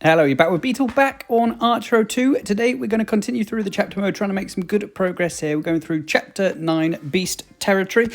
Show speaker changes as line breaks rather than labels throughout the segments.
Hello, you're back with Beatle, back on Archero 2. Today we're going to continue through the chapter mode, trying to make some good progress here. We're going through Chapter 9, Beast Territory.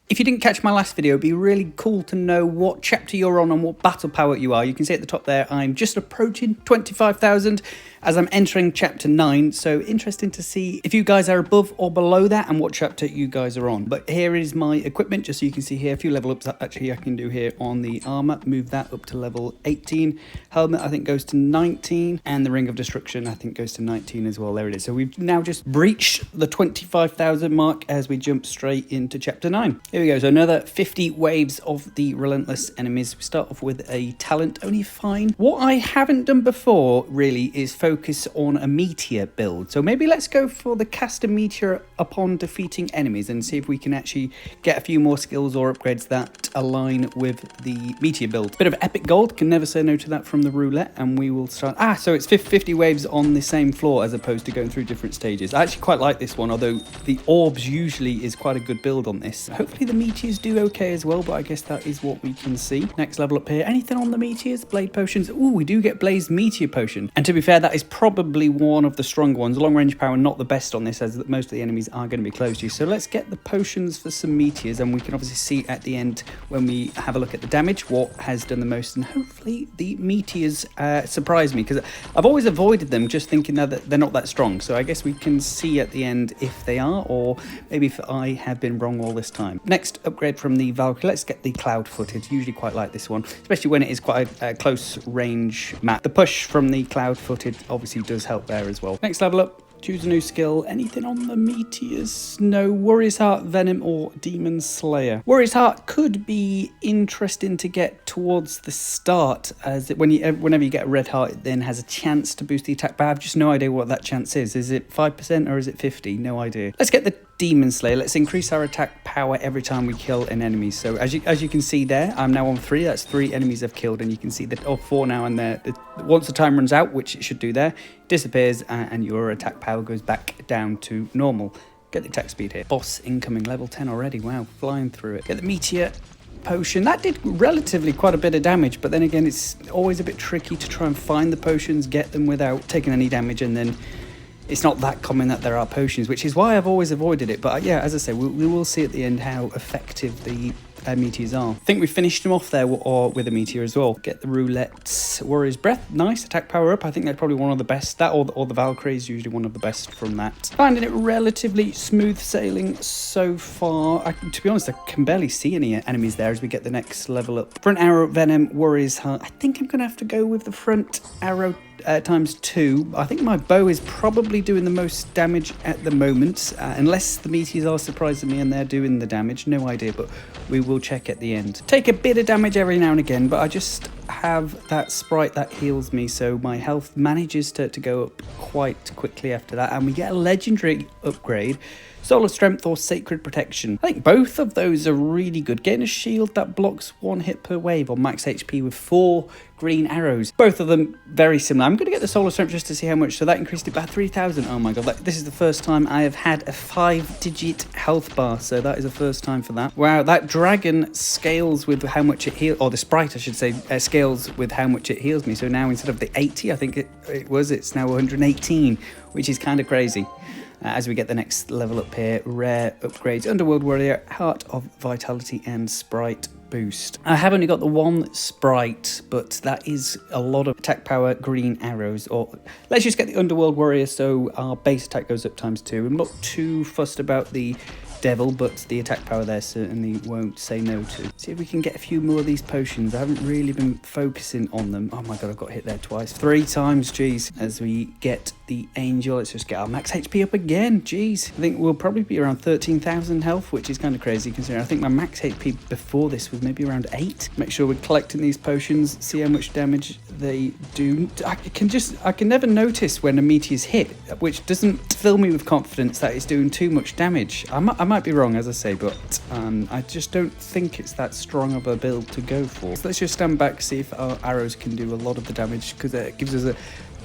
If you didn't catch my last video, it'd be really cool to know what chapter you're on and what battle power you are. You can see at the top there, I'm just approaching 25,000 as I'm entering Chapter 9. So interesting to see if you guys are above or below that and what chapter you guys are on. But here is my equipment, just so you can see here, a few level ups actually I can do here on the armor. Move that up to level 18. Helmet, I think, goes to 19. And the Ring of Destruction, I think, goes to 19 as well. There it is. So we've now just breached the 25,000 mark as we jump straight into Chapter 9. Here we go. So another 50 waves of the relentless enemies. We start off with a talent, only fine. What I haven't done before, really, is focus on a meteor build. So maybe let's go for the cast a meteor upon defeating enemies and see if we can actually get a few more skills or upgrades that align with the meteor build. Bit of epic gold, can never say no to that from the roulette, and we will start. So it's 50 waves on the same floor as opposed to going through different stages. I actually quite like this one, although the orbs usually is quite a good build on this. Hopefully the meteors do okay as well, but I guess that is what we can see. Next level up here, anything on the meteors? Blade potions. Ooh, we do get Blaze Meteor Potion, and to be fair, that is probably one of the stronger ones. Long range power not the best on this, as most of the enemies are going to be close to you. So let's get the potions for some meteors, and we can obviously see at the end when we have a look at the damage what has done the most, and hopefully the meteors surprise me, because I've always avoided them just thinking that they're not that strong. So I guess we can see at the end if they are, or maybe if I have been wrong all this time. Next upgrade from the Valkyrie, let's get the cloud footed. Usually quite like this one, especially when it is quite a close range map. The push from the cloud footed obviously does help there as well. Next level up, choose a new skill. Anything on the meteors? No. Warrior's Heart, Venom, or Demon Slayer. Warrior's Heart could be interesting to get towards the start, as whenever you get a red heart, it then has a chance to boost the attack, but I have just no idea what that chance is. Is it 5% or is it 50? No idea. Let's get the Demon Slayer. Let's increase our attack power every time we kill an enemy. So as you can see there, I'm now on 3. That's 3 enemies I've killed, and you can see that 4 now, and there. Once the time runs out, which it should do there, disappears, and your attack power goes back down to normal. Get the attack speed here. Boss incoming, level 10 already. Wow, flying through it. Get the Meteor Potion. That did relatively quite a bit of damage, but then again, it's always a bit tricky to try and find the potions, get them without taking any damage, and then it's not that common that there are potions, which is why I've always avoided it. But yeah, as I say, we will see at the end how effective the meteors are. I think we finished them off there with a meteor as well. Get the roulette. Warrior's Breath, nice. Attack power up. I think that's probably one of the best. That or the Valkyrie is usually one of the best from that. Finding it relatively smooth sailing so far. To be honest, I can barely see any enemies there as we get the next level up. Front arrow, Venom, Warrior's Heart. I think I'm going to have to go with the front arrow times 2. I think my bow is probably doing the most damage at the moment, unless the meteors are surprising me and they're doing the damage. No idea, but we will check at the end. Take a bit of damage every now and again, but I just have that sprite that heals me, so my health manages to go up quite quickly after that, and we get a legendary upgrade. Solar Strength or Sacred Protection. I think both of those are really good. Getting a shield that blocks 1 hit per wave on max HP with 4 green arrows. Both of them very similar. I'm going to get the Solar Strength just to see how much. So that increased it by 3,000. Oh my god, this is the first time I have had a 5-digit health bar. So that is the first time for that. Wow, that dragon scales with how much it heals, or the sprite I should say, scales with how much it heals me. So now instead of the 80, I think it's now 118, which is kind of crazy. As we get the next level up here, rare upgrades, Underworld Warrior, Heart of Vitality, and Sprite Boost. I have only got the 1 sprite, but that is a lot of attack power, green arrows. Or let's just get the Underworld Warrior, so our base attack goes up times 2. I'm not too fussed about the Devil, but the attack power there certainly won't say no to. See if we can get a few more of these potions. I haven't really been focusing on them. Oh my god, I've got hit there twice. 3 times, jeez. As we get the Angel, let's just get our max HP up again, jeez. I think we'll probably be around 13,000 health, which is kind of crazy considering I think my max HP before this was maybe around 8. Make sure we're collecting these potions, see how much damage they do. I can never notice when a meteor's hit, which doesn't fill me with confidence that it's doing too much damage. I might be wrong, as I say, but I just don't think it's that strong of a build to go for. So let's just stand back, see if our arrows can do a lot of the damage, because it gives us a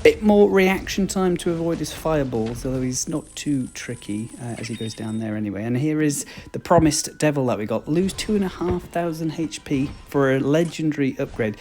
bit more reaction time to avoid his fireballs, although he's not too tricky as he goes down there anyway. And here is the promised devil that we got. Lose 2,500 HP for a legendary upgrade.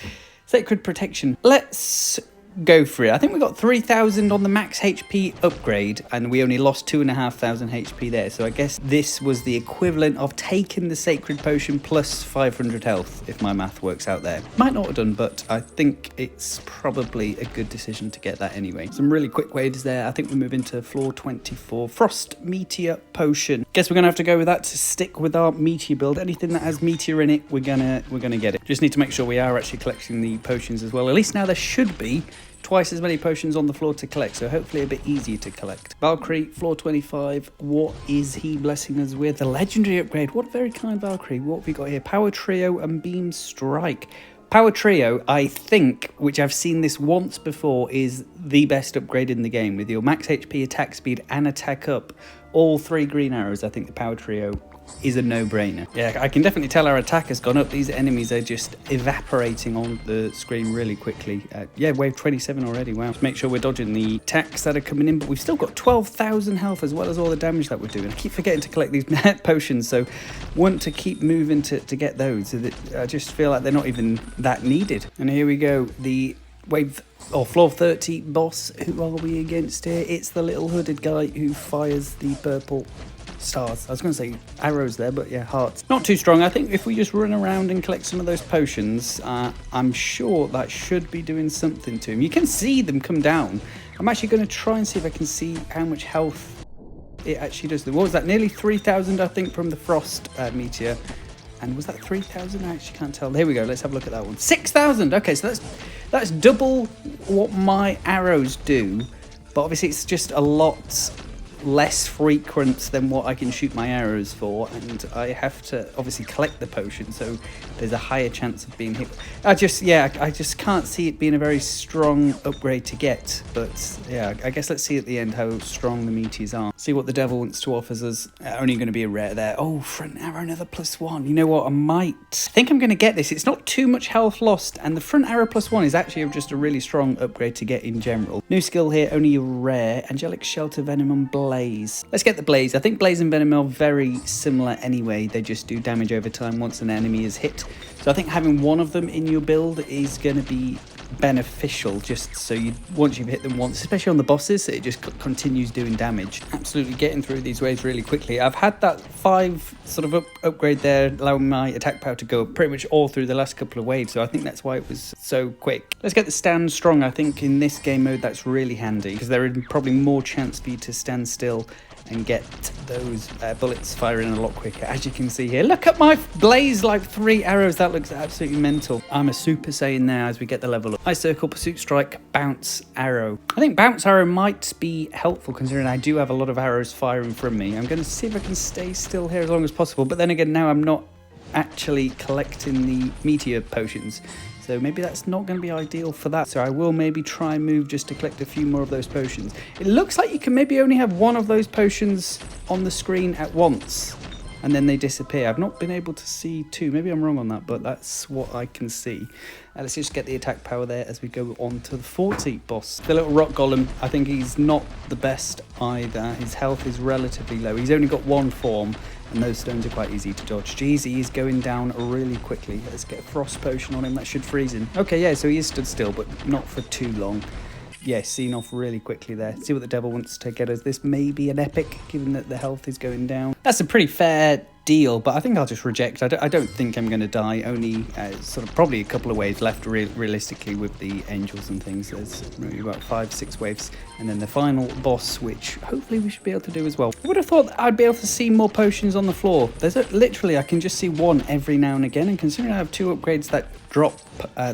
Sacred Protection. Let's go for it. I think we got 3,000 on the max HP upgrade, and we only lost 2,500 HP there. So I guess this was the equivalent of taking the Sacred Potion plus 500 health, if my math works out there. Might not have done, but I think it's probably a good decision to get that anyway. Some really quick waves there. I think we move into floor 24. Frost Meteor Potion. Guess we're gonna have to go with that to stick with our Meteor build. Anything that has Meteor in it, we're gonna get it. Just need to make sure we are actually collecting the potions as well. At least now there should be twice as many potions on the floor to collect, so hopefully a bit easier to collect. Valkyrie, floor 25. What is he blessing us with? The legendary upgrade. What a very kind Valkyrie. What have we got here? Power Trio and Beam Strike. Power Trio, I think, which I've seen this once before, is the best upgrade in the game. With your max HP, attack speed, and attack up, all 3 green arrows, I think the Power Trio is a no-brainer. Yeah, I can definitely tell our attack has gone up. These enemies are just evaporating on the screen really quickly. Yeah, wave 27 already. Wow. Just make sure we're dodging the attacks that are coming in, but we've still got 12,000 health as well as all the damage that we're doing. I keep forgetting to collect these potions, so want to keep moving to get those. So that I just feel like they're not even that needed. And here we go. The wave or floor 30 boss. Who are we against here? It's the little hooded guy who fires the purple stars. I was going to say arrows there, but yeah, hearts. Not too strong. I think if we just run around and collect some of those potions, I'm sure that should be doing something to him. You can see them come down. I'm actually going to try and see if I can see how much health it actually does. What was that? Nearly 3,000, I think, from the Frost Meteor. And was that 3,000? I actually can't tell. Here we go. Let's have a look at that one. 6,000. Okay, so that's double what my arrows do. But obviously it's just a lot less frequent than what I can shoot my arrows for, and I have to obviously collect the potion, so there's a higher chance of being hit. I just can't see it being a very strong upgrade to get, but yeah, I guess let's see at the end how strong the meteors are. See what the devil wants to offer us. Only going to be a rare there. Oh, front arrow, another +1. You know what, I think I'm going to get this. It's not too much health lost, and the front arrow +1 is actually just a really strong upgrade to get in general. New skill here, only a rare. Angelic Shelter, Venom and Blaze. Let's get the Blaze. I think Blaze and Venom are very similar anyway. They just do damage over time once an enemy is hit. So I think having one of them in your build is going to be beneficial, just so once you've hit them once, especially on the bosses, it just continues doing damage. Absolutely getting through these waves really quickly. I've had that 5 sort of upgrade there, allowing my attack power to go up pretty much all through the last couple of waves, so I think that's why it was so quick. Let's get the stand strong. I think in this game mode that's really handy, because there is probably more chance for you to stand still and get those bullets firing a lot quicker. As you can see here, look at my Blaze, like 3 arrows. That looks absolutely mental. I'm a Super Saiyan now as we get the level up. Ice Circle, Pursuit Strike, Bounce Arrow. I think Bounce Arrow might be helpful considering I do have a lot of arrows firing from me. I'm going to see if I can stay still here as long as possible, but then again, now I'm not actually collecting the Meteor potions, so maybe that's not going to be ideal for that. So I will maybe try and move just to collect a few more of those potions. It looks like you can maybe only have 1 of those potions on the screen at once, and then they disappear. I've not been able to see 2. Maybe I'm wrong on that, but that's what I can see. Let's just get the attack power there as we go on to the 40 boss. The little rock golem, I think he's not the best either. His health is relatively low. He's only got 1 form, and those stones are quite easy to dodge. Jeez, he is going down really quickly. Let's get a frost potion on him. That should freeze him. Okay, yeah, so he is stood still, but not for too long. Yeah, seen off really quickly there. See what the devil wants to get us. This may be an epic, given that the health is going down. That's a pretty fair deal, but I think I'll just reject. I don't think I'm going to die. Only sort of probably a couple of waves left realistically with the angels and things. There's maybe about 5-6 waves, and then the final boss, which hopefully we should be able to do as well. I would have thought I'd be able to see more potions on the floor. There's literally I can just see 1 every now and again, and considering I have 2 upgrades that drop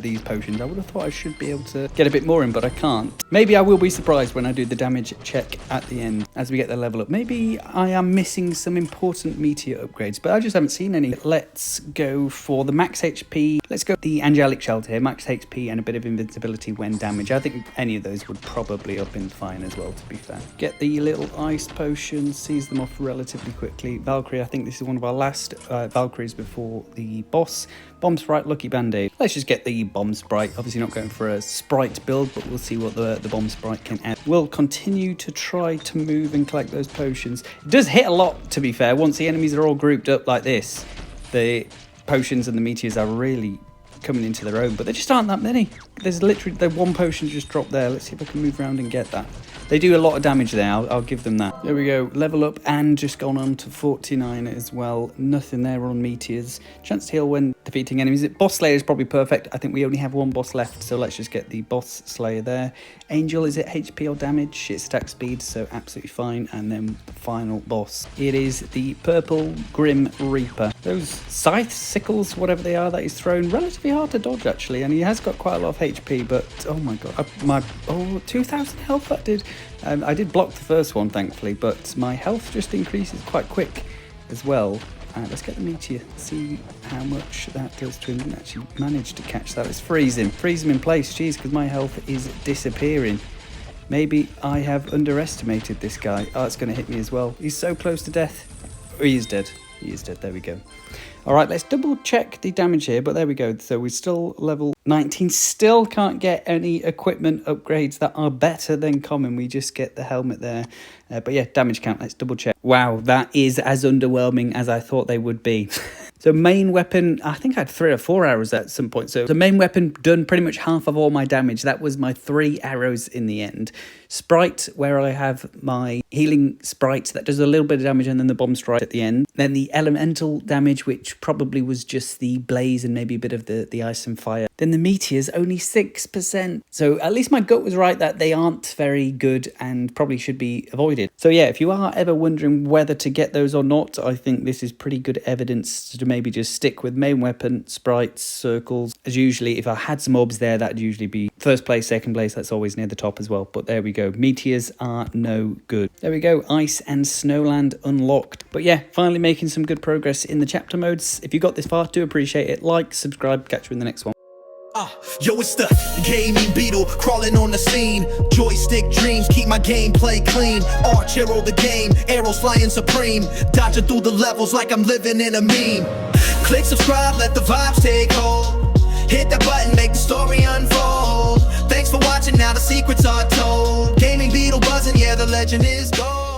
these potions, I would have thought I should be able to get a bit more in, but I can't. Maybe I will be surprised when I do the damage check at the end as we get the level up. Maybe I am missing some important meteor upgrades, but I just haven't seen any. Let's go for the max HP. Let's go the Angelic Shelter here, max HP and a bit of invincibility when damaged. I think any of those would probably up in fine as well, to be fair. Get the little ice potion, seize them off relatively quickly. Valkyrie, I think this is one of our last Valkyries before the boss. Bomb Sprite, Lucky Band-Aid. Let's just get the Bomb Sprite. Obviously not going for a Sprite build, but we'll see what the Bomb Sprite can add. We'll continue to try to move and collect those potions. It does hit a lot, to be fair. Once the enemies are all grouped up like this, the potions and the meteors are really coming into their own, but there just aren't that many. There's literally the one potion just dropped there. Let's see if I can move around and get that. They do a lot of damage there, I'll give them that. There we go, level up and just gone on to 49 as well. Nothing there on meteors. Chance to heal when defeating enemies. Boss Slayer is probably perfect. I think we only have one boss left, so let's just get the boss Slayer there. Angel, is it HP or damage? It's attack speed, so absolutely fine. And then the final boss. It is the purple Grim Reaper. Those scythes, sickles, whatever they are that he's thrown, relatively hard to dodge actually, and he has got quite a lot of HP, but oh my god, 2,000 health that did. I did block the first one thankfully, but my health just increases quite quick as well. Let's get the meteor, see how much that does to him. Didn't actually manage to catch that. Let's freeze him in place, jeez, because my health is disappearing. Maybe I have underestimated this guy. Oh, it's going to hit me as well. He's so close to death. Oh, he is dead. He is dead. There we go. All right, let's double check the damage here, but there we go. So we're still level 19. Still can't get any equipment upgrades that are better than common. We just get the helmet there. But yeah, damage count, let's double check. Wow, that is as underwhelming as I thought they would be. So main weapon, I think I had 3 or 4 arrows at some point. So the main weapon done pretty much half of all my damage. That was my 3 arrows in the end. Sprite, where I have my healing sprite, that does a little bit of damage, and then the bomb strike at the end. Then the elemental damage, which probably was just the blaze and maybe a bit of the ice and fire. Then the meteors, only 6%. So at least my gut was right that they aren't very good and probably should be avoided. So yeah, if you are ever wondering whether to get those or not, I think this is pretty good evidence to maybe just stick with main weapon, sprites, circles. As usually, if I had some orbs there, that'd usually be first place, second place. That's always near the top as well. But there we go. Meteors are no good. There we go. Ice and Snowland unlocked. But yeah, finally making some good progress in the chapter modes. If you got this far, do appreciate it. Like, subscribe, catch you in the next one.
Yo, it's the gaming Beatle crawling on the scene. Joystick dreams keep my gameplay clean. Archero the game, arrows flying supreme. Dodging through the levels like I'm living in a meme. Click subscribe, let the vibes take hold. Hit that button, make the story unfold. Thanks for watching, now the secrets are told. Gaming Beatle buzzing, yeah, the legend is gold.